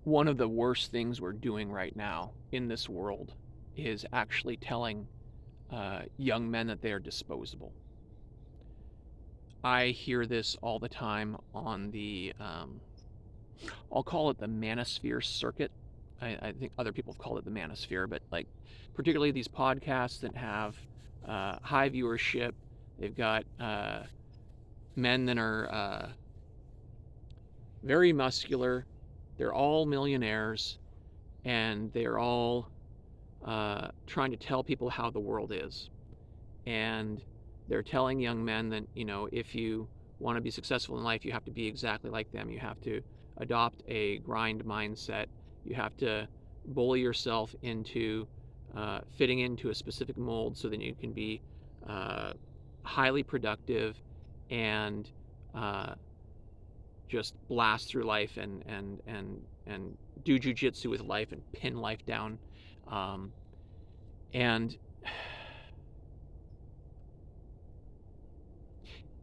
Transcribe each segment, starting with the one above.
One of the worst things we're doing right now in this world is actually telling young men that they are disposable. I hear this all the time on I'll call it the manosphere circuit. I think other people have called it the manosphere, but like particularly these podcasts that have high viewership, they've got men that are very muscular, they're all millionaires, and they're all trying to tell people how the world is. And they're telling young men that, if you want to be successful in life, you have to be exactly like them. You have to adopt a grind mindset. You have to bully yourself into fitting into a specific mold so that you can be highly productive and just blast through life and do jujitsu with life and pin life down. And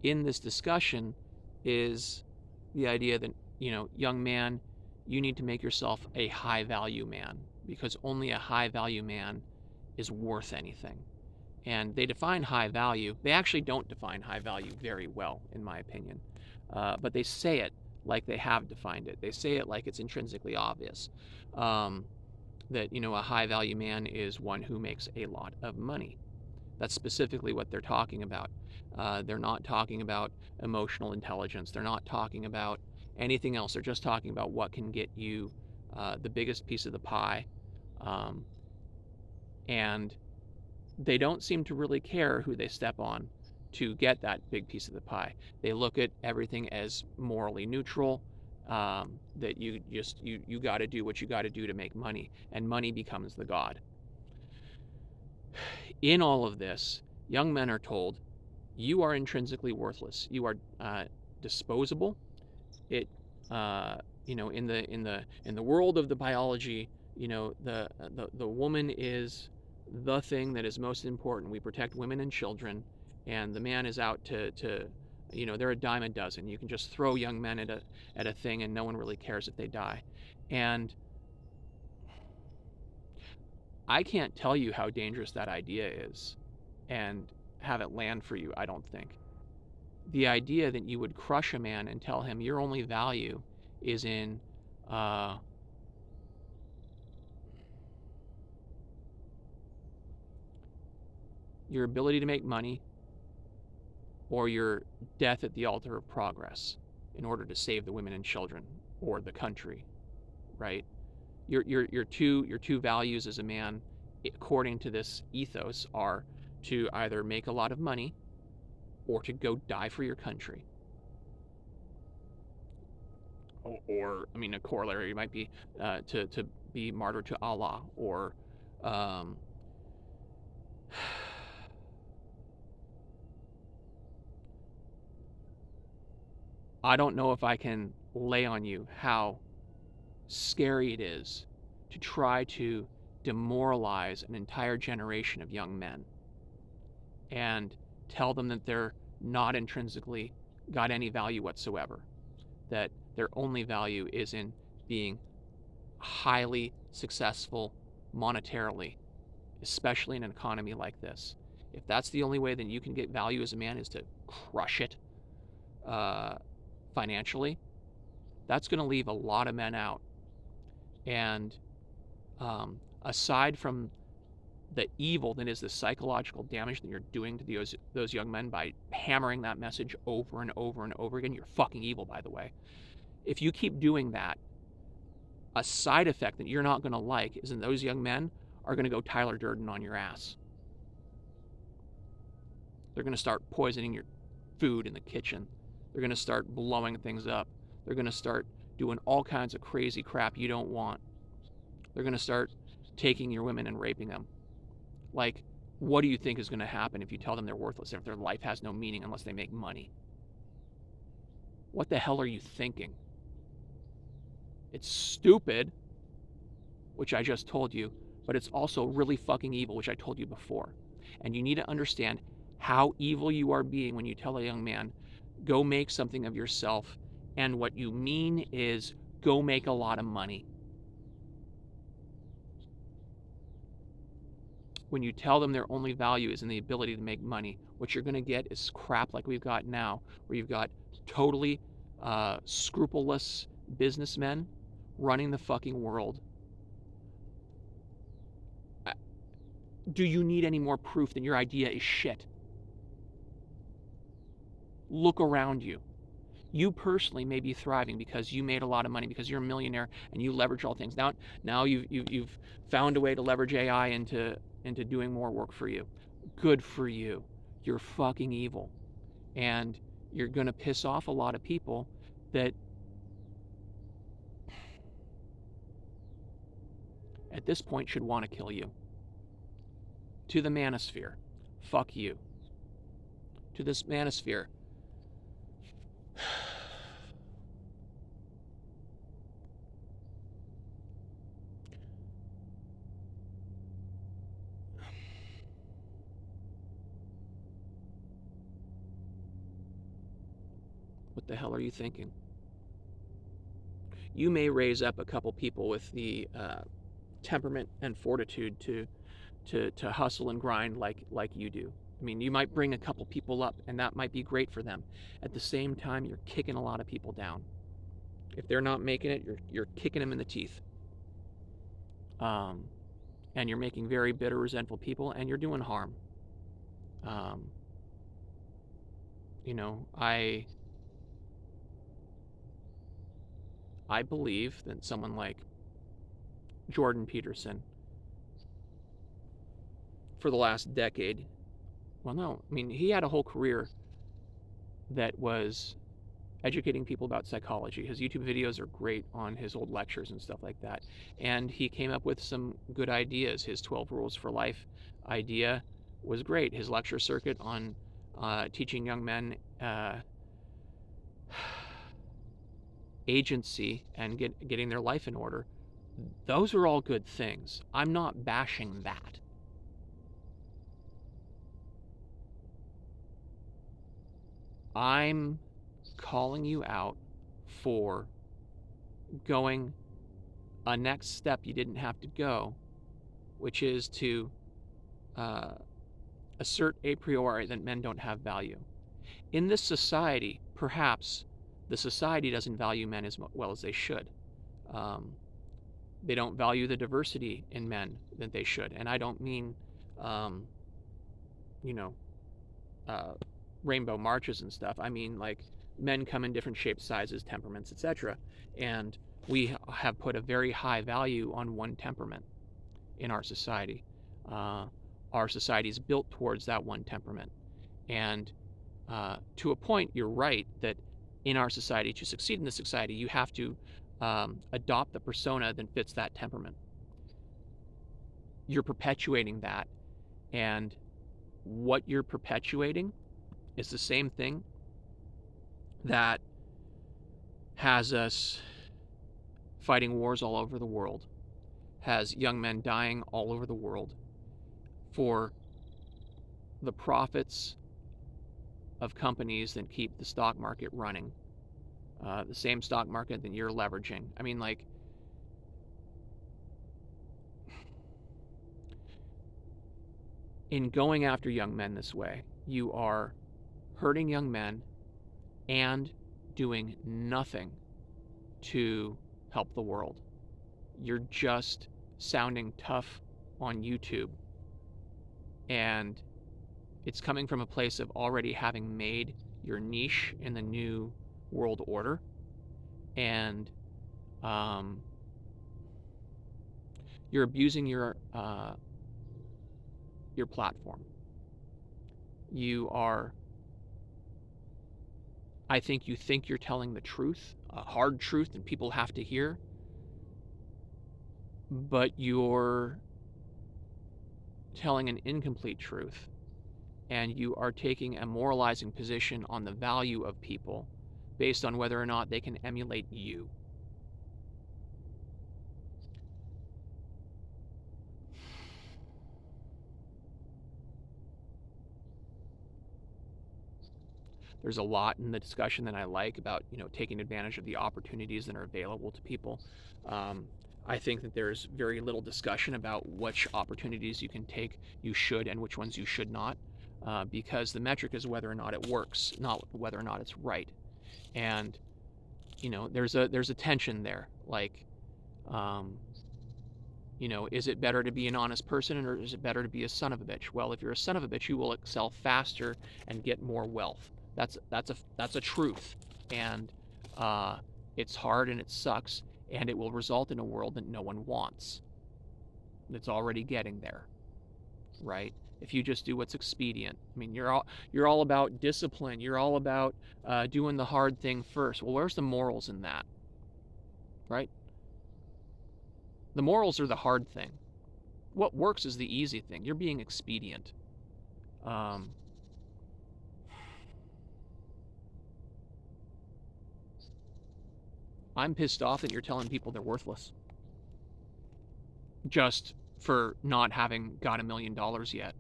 in this discussion is the idea that, young man, you need to make yourself a high value man, because only a high value man is worth anything. And they define high value. They actually don't define high value very well, in my opinion. But they say it like they have defined it. They say it like it's intrinsically obvious. That, a high value man is one who makes a lot of money. That's specifically what they're talking about. They're not talking about emotional intelligence. They're not talking about anything else. They're just talking about what can get you the biggest piece of the pie. And they don't seem to really care who they step on to get that big piece of the pie. They look at everything as morally neutral, that you got to do what you got to do to make money, and money becomes the god. In all of this, young men are told, you are intrinsically worthless. You are disposable. It, in the world of the biology, the woman is the thing that is most important. We protect women and children, and the man is out to they're a dime a dozen. You can just throw young men at a thing, and no one really cares if they die. And I can't tell you how dangerous that idea is and have it land for you, I don't think. The idea that you would crush a man and tell him your only value is in your ability to make money or your death at the altar of progress in order to save the women and children or the country, right? Your two values as a man, according to this ethos, are to either make a lot of money or to go die for your country. Or I mean, a corollary might be to be martyred to Allah, or I don't know if I can lay on you how scary it is to try to demoralize an entire generation of young men and tell them that they're not intrinsically got any value whatsoever, that their only value is in being highly successful monetarily, especially in an economy like this. If that's the only way that you can get value as a man is to crush it financially, that's going to leave a lot of men out. And aside from the evil that is the psychological damage that you're doing to those young men by hammering that message over and over and over again, you're fucking evil, by the way. If you keep doing that, a side effect that you're not going to like is that those young men are going to go Tyler Durden on your ass. They're going to start poisoning your food in the kitchen. They're going to start blowing things up. They're going to start doing all kinds of crazy crap you don't want. They're going to start taking your women and raping them. Like, what do you think is going to happen if you tell them they're worthless, if their life has no meaning unless they make money? What the hell are you thinking? It's stupid, which I just told you, but it's also really fucking evil, which I told you before. And you need to understand how evil you are being when you tell a young man, go make something of yourself, and what you mean is go make a lot of money. when you tell them their only value is in the ability to make money, what you're going to get is crap like we've got now, where you've got totally scrupulous businessmen running the fucking world. Do you need any more proof than your idea is shit? Look around you. You personally may be thriving because you made a lot of money, because you're a millionaire and you leverage all things. Now you've found a way to leverage AI into doing more work for you. Good for you. You're fucking evil, and you're gonna piss off a lot of people that at this point should want to kill you. To the manosphere, fuck you. To this manosphere, what the hell are you thinking? You may raise up a couple people with the temperament and fortitude to hustle and grind like you do. I mean, you might bring a couple people up, and that might be great for them. At the same time, you're kicking a lot of people down. If they're not making it, you're kicking them in the teeth. And you're making very bitter, resentful people, and you're doing harm. You know, I believe that someone like Jordan Peterson, for the last decade, well, no, I mean, he had a whole career that was educating people about psychology. His YouTube videos are great on his old lectures and stuff like that. And he came up with some good ideas. His 12 Rules for Life idea was great. His lecture circuit on teaching young men agency and getting their life in order, those are all good things. I'm not bashing that. I'm calling you out for going a next step you didn't have to go, which is to assert a priori that men don't have value. In this society, perhaps the society doesn't value men as well as they should. They don't value the diversity in men that they should. And I don't mean, you know, rainbow marches and stuff. I mean, like, men come in different shapes, sizes, temperaments, etc. And we have put a very high value on one temperament in our society. Our society is built towards that one temperament. And to a point, you're right that in our society, to succeed in this society, you have to adopt the persona that fits that temperament. You're perpetuating that, and what you're perpetuating is the same thing that has us fighting wars all over the world, has young men dying all over the world for the profits of companies that keep the stock market running, the same stock market that you're leveraging. I mean, like, in going after young men this way, you are hurting young men and doing nothing to help the world. You're just sounding tough on YouTube, and it's coming from a place of already having made your niche in the new world order, and you're abusing your platform. You are, I think you think you're telling the truth, a hard truth that people have to hear, but you're telling an incomplete truth, and you are taking a moralizing position on the value of people based on whether or not they can emulate you. There's a lot in the discussion that I like about, taking advantage of the opportunities that are available to people. I think that there's very little discussion about which opportunities you can take, you should, and which ones you should not, because the metric is whether or not it works, not whether or not it's right. And there's a tension there. Like, um, is it better to be an honest person, or is it better to be a son of a bitch? Well, if you're a son of a bitch, you will excel faster and get more wealth. That's a truth, and uh, it's hard and it sucks, and it will result in a world that no one wants. It's already getting there, right? If you just do what's expedient. I mean, you're all about discipline. You're all about doing the hard thing first. Well, where's the morals in that, right? The morals are the hard thing. What works is the easy thing. You're being expedient. Um, I'm pissed off that you're telling people they're worthless just for not having got $1 million yet,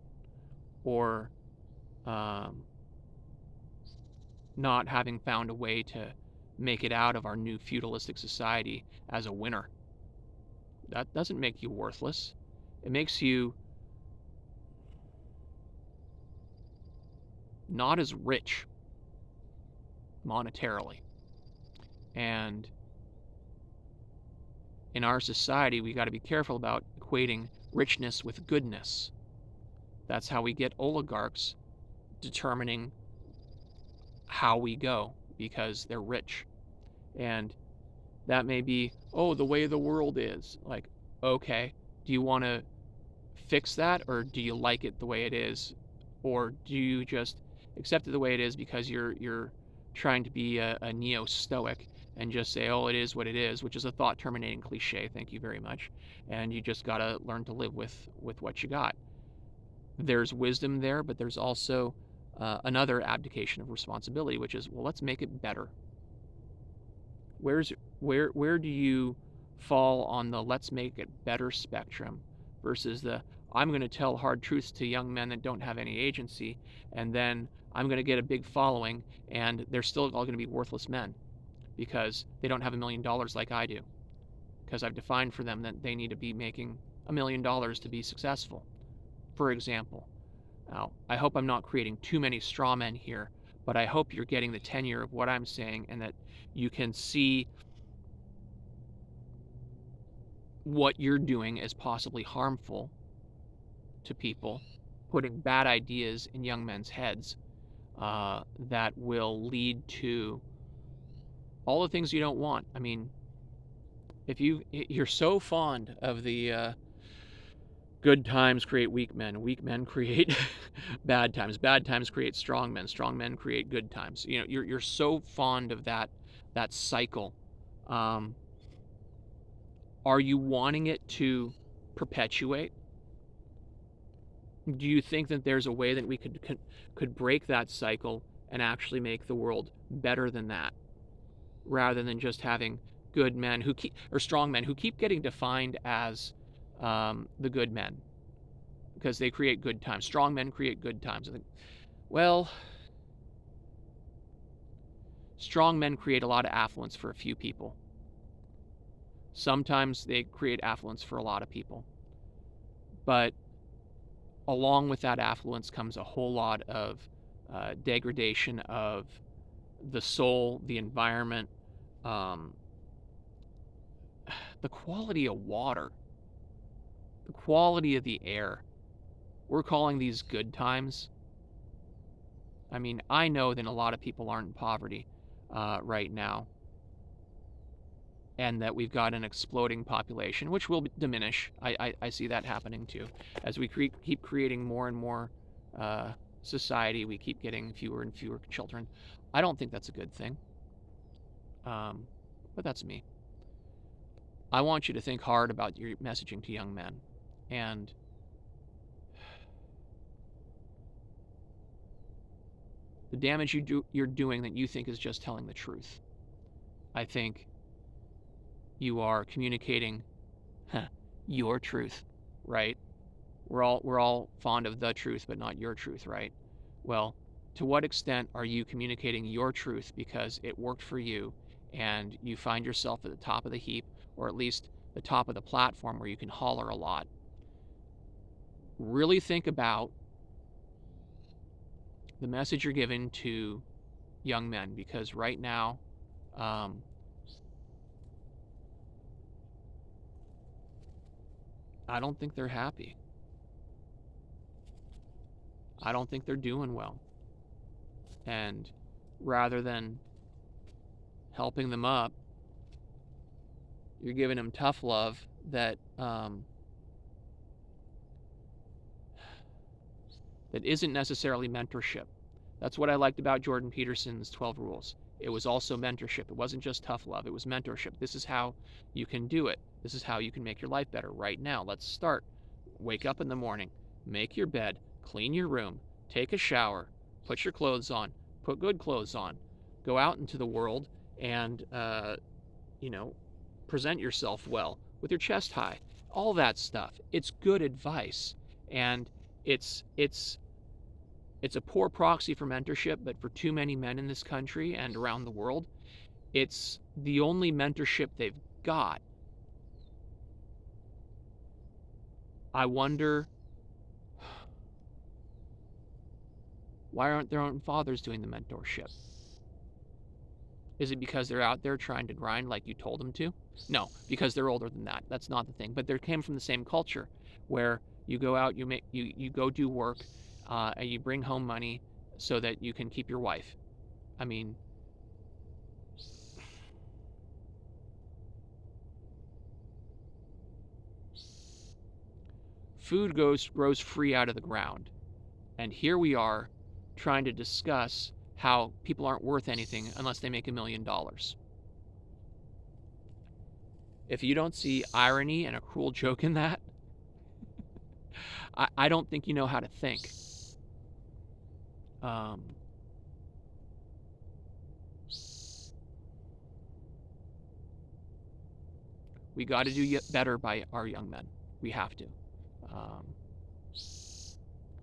or um, not having found a way to make it out of our new feudalistic society as a winner. That doesn't make you worthless. It makes you not as rich monetarily. And in our society, we got to be careful about equating richness with goodness. That's how we get oligarchs determining how we go, because they're rich. And that may be, oh, the way the world is. Like, okay, do you want to fix that, or do you like it the way it is? Or do you just accept it the way it is because you're trying to be a neo-stoic and just say, oh, it is what it is, which is a thought-terminating cliche, thank you very much, and you just got to learn to live with what you got. There's wisdom there, but there's also another abdication of responsibility, which is, well, let's make it better. Where do you fall on the let's make it better spectrum versus the I'm going to tell hard truths to young men that don't have any agency, and then I'm going to get a big following, and they're still all going to be worthless men because they don't have $1 million like I do, because I've defined for them that they need to be making $1 million to be successful, for example. Now, I hope I'm not creating too many straw men here, but I hope you're getting the tenure of what I'm saying, and that you can see what you're doing as possibly harmful to people, putting bad ideas in young men's heads that will lead to all the things you don't want. I mean, if you're so fond of the good times create weak men create bad times create strong men create good times. You're so fond of that cycle. Um, are you wanting it to perpetuate? Do you think that there's a way that we could break that cycle and actually make the world better than that, rather than just having good men who keep, or strong men who keep getting defined as the good men because they create good times? Strong men create good times. I think, well, strong men create a lot of affluence for a few people. Sometimes they create affluence for a lot of people, but along with that affluence comes a whole lot of degradation of the soul, the environment, um, the quality of water, the quality of the air. We're calling these good times. I mean, I know that a lot of people aren't in poverty right now, and that we've got an exploding population, which will diminish. I see that happening too. As we keep creating more and more society, we keep getting fewer and fewer children. I don't think that's a good thing, but that's me. I want you to think hard about your messaging to young men, and the damage you're doing that you think is just telling the truth. I think you are communicating your truth, right? We're all fond of the truth, but not your truth, right? Well, to what extent are you communicating your truth because it worked for you and you find yourself at the top of the heap, or at least the top of the platform where you can holler a lot. Really think about the message you're giving to young men, because right now, I don't think they're happy. I don't think they're doing well. And rather than helping them up, you're giving them tough love that that isn't necessarily mentorship. That's what I liked about Jordan Peterson's 12 Rules. It was also mentorship. It wasn't just tough love, it was mentorship. This is how you can do it. This is how you can make your life better right now. Let's start. Wake up in the morning, make your bed, clean your room, take a shower, put your clothes on, put good clothes on, go out into the world and, present yourself well with your chest high. All that stuff. It's good advice. And it's a poor proxy for mentorship, but for too many men in this country and around the world, it's the only mentorship they've got. I wonder, why aren't their own fathers doing the mentorship? Is it because they're out there trying to grind like you told them to? No, because they're older than that. That's not the thing. But they came from the same culture where you go out, you go do work, and you bring home money so that you can keep your wife. I mean, food grows free out of the ground. And here we are trying to discuss how people aren't worth anything unless they make $1 million. If you don't see irony and a cruel joke in that, I don't think you know how to think. We got to do better by our young men. We have to.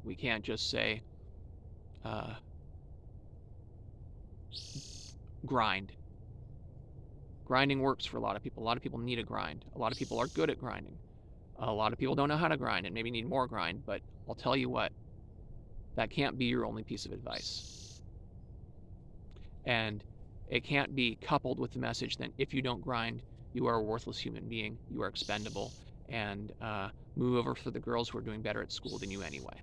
We can't just say, grind. Grinding works for a lot of people. A lot of people need a grind. A lot of people are good at grinding. A lot of people don't know how to grind and maybe need more grind, but I'll tell you what, that can't be your only piece of advice. And it can't be coupled with the message that if you don't grind, you are a worthless human being, you are expendable, and move over for the girls who are doing better at school than you anyway.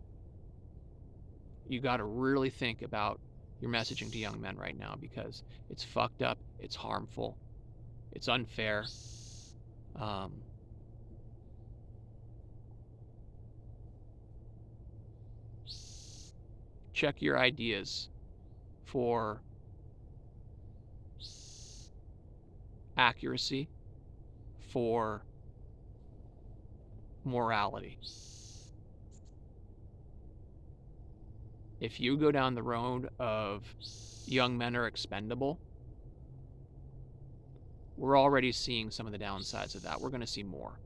You got to really think about your messaging to young men right now, because it's fucked up, it's harmful, it's unfair. Check your ideas for accuracy, for morality. If you go down the road of young men are expendable, we're already seeing some of the downsides of that. We're going to see more.